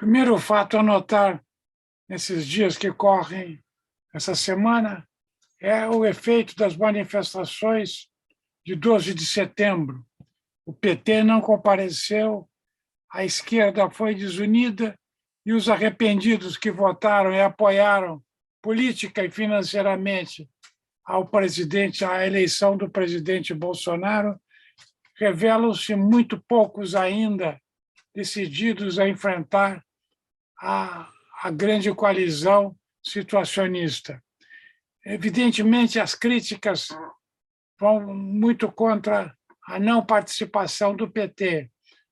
Primeiro fato a notar nesses dias que correm essa semana é o efeito das manifestações de 12 de setembro. O PT não compareceu, a esquerda foi desunida e os arrependidos que votaram e apoiaram política e financeiramente a eleição do presidente Bolsonaro revelam-se muito poucos ainda decididos a enfrentar a grande coalizão situacionista. Evidentemente, as críticas vão muito contra a não participação do PT,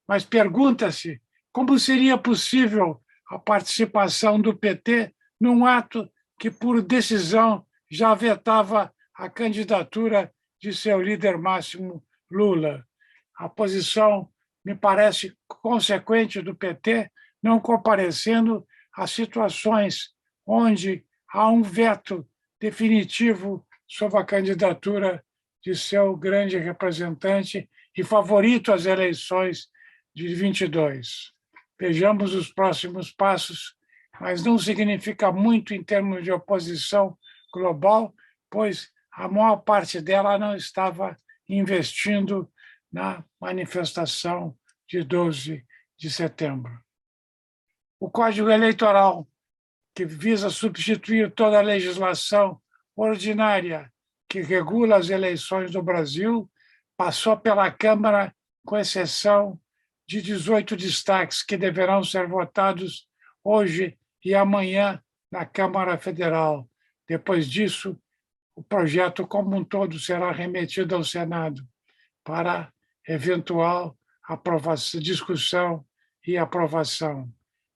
mas pergunta-se como seria possível a participação do PT num ato que, por decisão, já vetava a candidatura de seu líder máximo, Lula. A posição me parece consequente do PT não comparecendo a situações onde há um veto definitivo sobre a candidatura de seu grande representante e favorito às eleições de 22. Vejamos os próximos passos, mas não significa muito em termos de oposição global, pois a maior parte dela não estava investindo na manifestação de 12 de setembro. O Código Eleitoral, que visa substituir toda a legislação ordinária que regula as eleições do Brasil, passou pela Câmara, com exceção de 18 destaques que deverão ser votados hoje e amanhã na Câmara Federal. Depois disso, o projeto como um todo será remetido ao Senado para eventual aprovação, discussão e aprovação.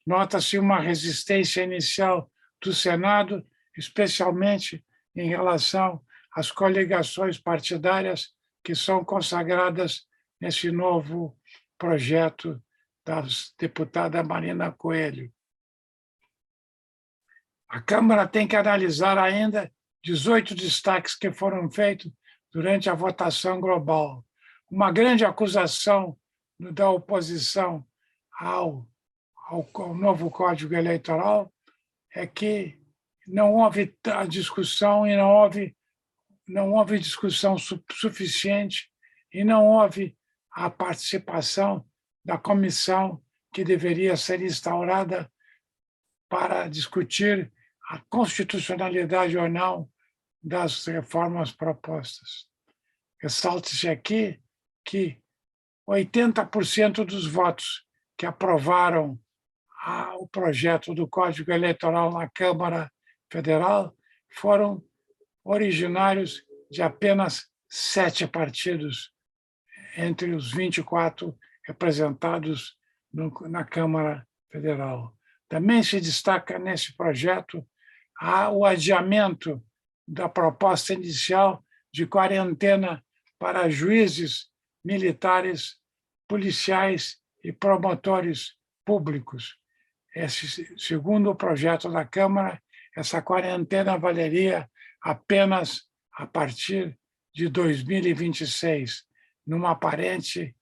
Nota-se uma resistência inicial do Senado, especialmente em relação às coligações partidárias que são consagradas nesse novo projeto da deputada Marina Coelho. A Câmara tem que analisar ainda 18 destaques que foram feitos durante a votação global. Uma grande acusação da oposição ao novo Código Eleitoral é que não houve a discussão e não houve discussão suficiente e não houve a participação da comissão que deveria ser instaurada para discutir a constitucionalidade ou não das reformas propostas. Ressalte-se aqui que 80% dos votos que aprovaram o projeto do Código Eleitoral na Câmara Federal foram originários de apenas 7 partidos, entre os 24 representados na Câmara Federal. Também se destaca nesse projeto o adiamento da proposta inicial de quarentena para juízes, militares, policiais e promotores públicos. Segundo o projeto da Câmara, essa quarentena valeria apenas a partir de 2026, numa aparente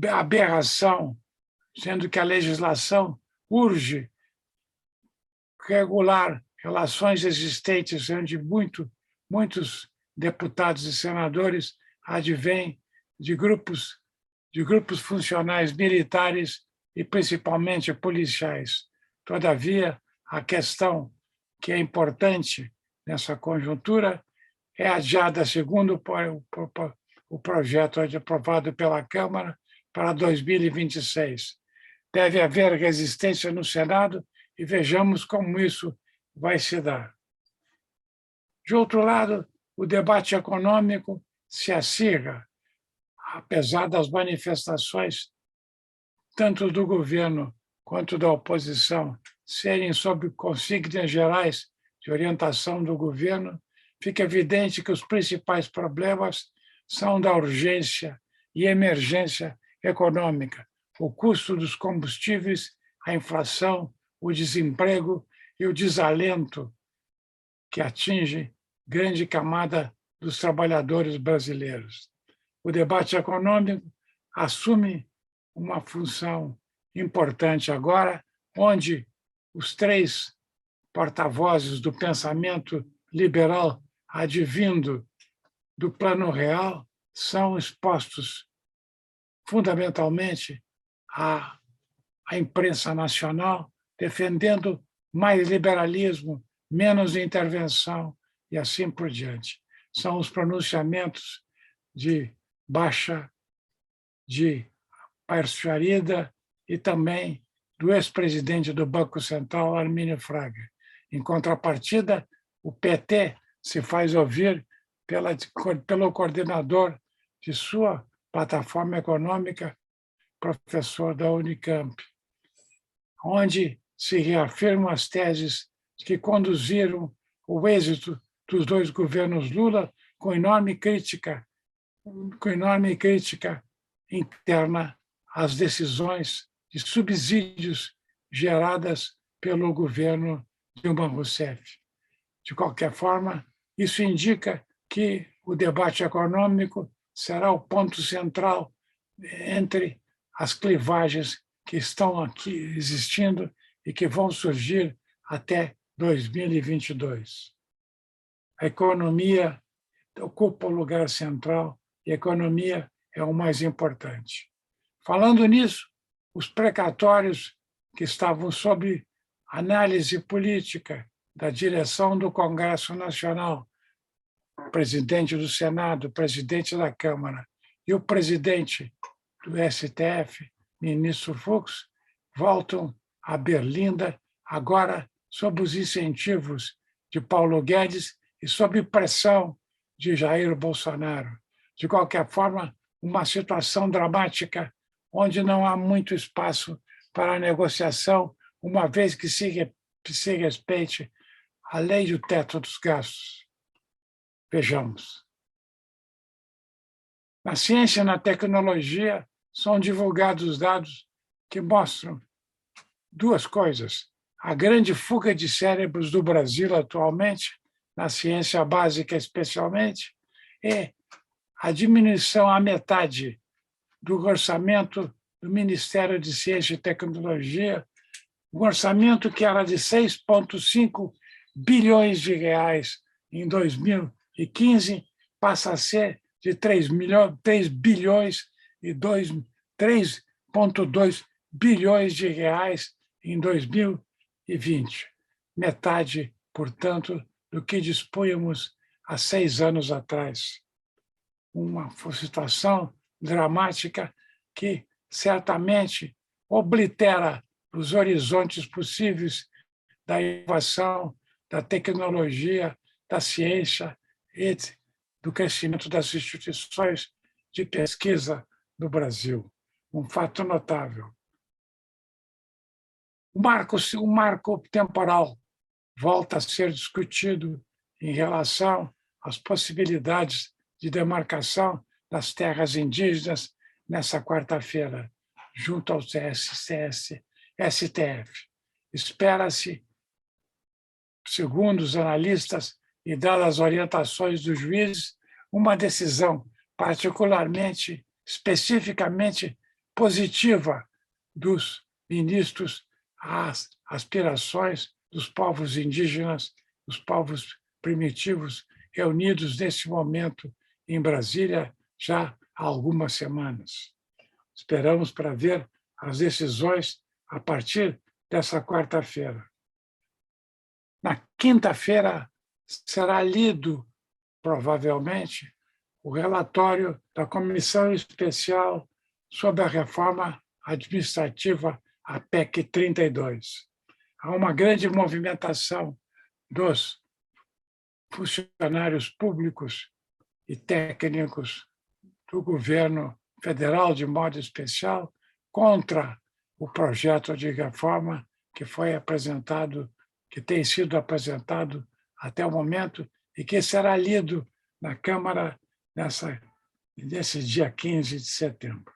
aberração, sendo que a legislação urge regular relações existentes onde muitos deputados e senadores advêm de grupos funcionais militares e principalmente policiais. Todavia, a questão que é importante nessa conjuntura é adiada, segundo o projeto aprovado pela Câmara, para 2026. Deve haver resistência no Senado e vejamos como isso vai se dar. De outro lado, o debate econômico se acirra, apesar das manifestações tanto do governo quanto da oposição serem sob consignas gerais de orientação do governo, fica evidente que os principais problemas são da urgência e emergência econômica, o custo dos combustíveis, a inflação, o desemprego e o desalento que atinge grande camada dos trabalhadores brasileiros. O debate econômico assume uma função importante agora, onde os três porta-vozes do pensamento liberal advindo do Plano Real são expostos fundamentalmente à imprensa nacional, defendendo mais liberalismo, menos intervenção e assim por diante. São os pronunciamentos de Baixa, de Pércio Arida e também do ex-presidente do Banco Central, Armínio Fraga. Em contrapartida, o PT se faz ouvir pelo coordenador de sua plataforma econômica, professor da Unicamp, onde se reafirmam as teses que conduziram o êxito dos dois governos Lula com enorme crítica interna às decisões de subsídios geradas pelo governo Dilma Rousseff. De qualquer forma, isso indica que o debate econômico será o ponto central entre as clivagens que estão aqui existindo e que vão surgir até 2022. A economia ocupa o lugar central e a economia é o mais importante. Falando nisso, os precatórios que estavam sob análise política da direção do Congresso Nacional, o presidente do Senado, o presidente da Câmara e o presidente do STF, ministro Fux, voltam a Berlinda, agora sob os incentivos de Paulo Guedes e sob pressão de Jair Bolsonaro. De qualquer forma, uma situação dramática onde não há muito espaço para a negociação, uma vez que se respeite a lei do teto dos gastos. Vejamos. Na ciência e na tecnologia são divulgados dados que mostram duas coisas. A grande fuga de cérebros do Brasil atualmente, na ciência básica especialmente, e a diminuição à metade do orçamento do Ministério de Ciência e Tecnologia, um orçamento que era de 6,5 bilhões de reais em 2015, passa a ser de 3 bilhões e 3,2 bilhões de reais em 2020. Metade, portanto, do que dispunhamos há 6 anos atrás. Uma situação dramática que certamente oblitera os horizontes possíveis da inovação, da tecnologia, da ciência e do crescimento das instituições de pesquisa no Brasil. Um fato notável. O marco temporal volta a ser discutido em relação às possibilidades de demarcação das terras indígenas nessa quarta-feira, junto ao STF. Espera-se, segundo os analistas e dadas as orientações dos juízes, uma decisão particularmente, especificamente positiva dos ministros às aspirações dos povos indígenas, dos povos primitivos reunidos nesse momento em Brasília já há algumas semanas. Esperamos para ver as decisões a partir dessa quarta-feira. Na quinta-feira será lido, provavelmente, o relatório da Comissão Especial sobre a Reforma Administrativa, a PEC 32. Há uma grande movimentação dos funcionários públicos e técnicos do governo federal, de modo especial, contra o projeto de reforma que foi apresentado, que tem sido apresentado até o momento e que será lido na Câmara nesse dia 15 de setembro.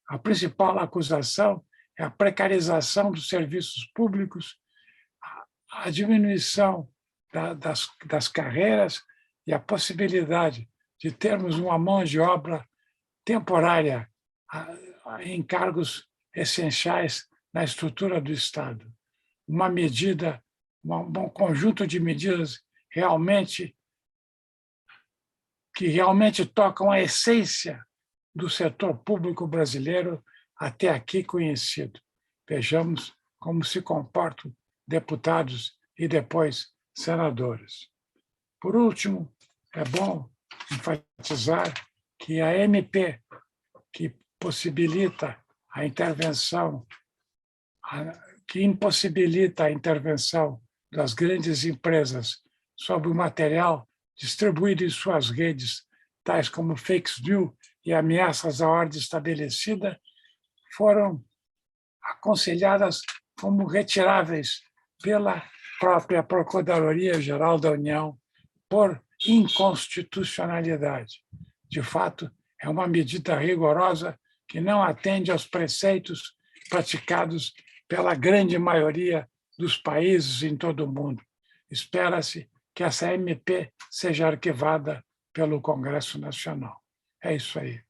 A principal acusação é a precarização dos serviços públicos, a diminuição das carreiras e a possibilidade de termos uma mão de obra temporária em cargos essenciais na estrutura do Estado. Uma medida, um conjunto de medidas que realmente tocam a essência do setor público brasileiro até aqui conhecido. Vejamos como se comportam deputados e depois senadores. Por último, é bom enfatizar que a MP, que possibilita a intervenção, que impossibilita a intervenção das grandes empresas sobre o material distribuído em suas redes, tais como fake news e ameaças à ordem estabelecida, foram aconselhadas como retiráveis pela própria Procuradoria-Geral da União por inconstitucionalidade. De fato, é uma medida rigorosa que não atende aos preceitos praticados pela grande maioria dos países em todo o mundo. Espera-se que essa MP seja arquivada pelo Congresso Nacional. É isso aí.